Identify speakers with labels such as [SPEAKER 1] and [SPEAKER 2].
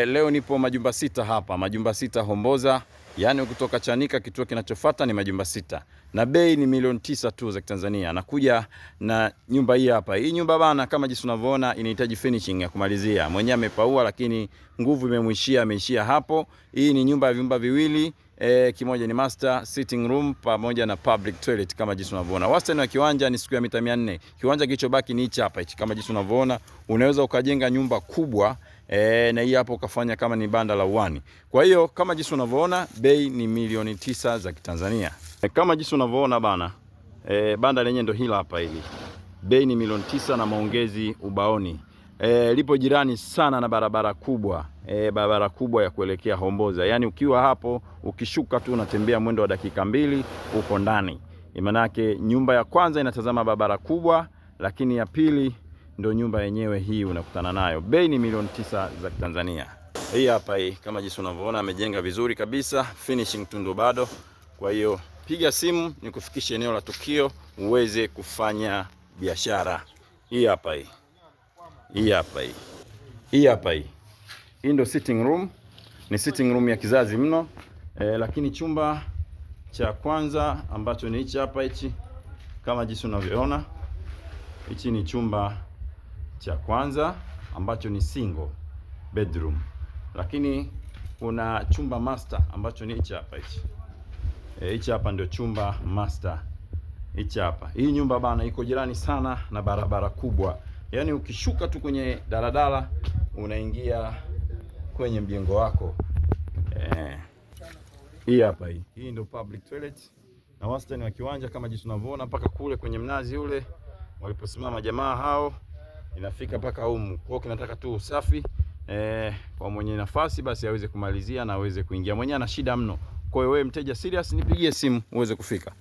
[SPEAKER 1] Leo nipo Majumba Sita hapa, Majumba Sita Homboza. Yani kutoka Chanika kituo kinachofuata ni Majumba Sita. Na bei ni milioni 9 tu za Tanzania. Nakuja na nyumba hii hapa. Hii nyumba bana, kama jinsi unavyoona, inahitaji finishing ya kumalizia. Mwenyewe amepaua lakini nguvu imemuishia, ameishia hapo. Hii ni nyumba ya vyumba viwili. Kimoja ni master sitting room pamoja na public toilet kama jinsi unavyoona. Wastani wa kiwanja ni square mita 400. Kiwanja kilichobaki ni hichi hapa hichi kama jinsi unavyoona. Unaweza ukajenga nyumba kubwa na hii hapo ukafanya kama ni banda la uani. Kwa hiyo kama jinsi unavyoona, bei ni milioni 9 za Kitanzania. Kama jinsi unavyoona bana, banda lenyewe ndo hila hapa hili. Bei ni milioni 9 na maongezi ubaoni. Lipo jirani sana na barabara kubwa. Barabara kubwa ya kuelekea Homboza. Yaani ukiwa hapo, ukishuka tu unatembea mwendo wa dakika 2 uko ndani. Maanake nyumba ya kwanza inatazama barabara kubwa, lakini ya pili ndo nyumba yenyewe hii unakutana nayo. Bei ni milioni 9 za Tanzania. Hii hapa hii kama jinsi unavyoona, amejenga vizuri kabisa, finishing tundu bado. Kwa hiyo piga simu nikufikishe eneo la tukio uweze kufanya biashara. Hii hapa hii. Hii hapa hii. Hii hapa hii. Hii ndo sitting room. Ni sitting room ya kizazi mno. Lakini chumba cha kwanza ambacho ni hichi hapa hichi kama jinsi unavyoona. Hichi ni chumba cha kwanza ambacho ni single bedroom. Lakini kuna chumba master ambacho ni hichi hapa hichi. Hichi hapa ndio chumba master. Hichi hapa. Hii nyumba bana iko jirani sana na barabara kubwa. Yaani ukishuka tu kwenye daladala unaingia kwenye mjengo wako. Hii hapa hii. Hii ndio public toilet. Na wastani wa kiwanja kama jinsi unavyoona mpaka kule kwenye mnazi ule waliposimama jamaa hao inafika mpaka humu. Kwa hiyo kinataka tu usafi. Kwa mwenye nafasi basi aweze kumalizia na aweze kuingia. Mwenye ana shida mno. Kwa hiyo wewe mteja serious, nipigie simu uweze kufika.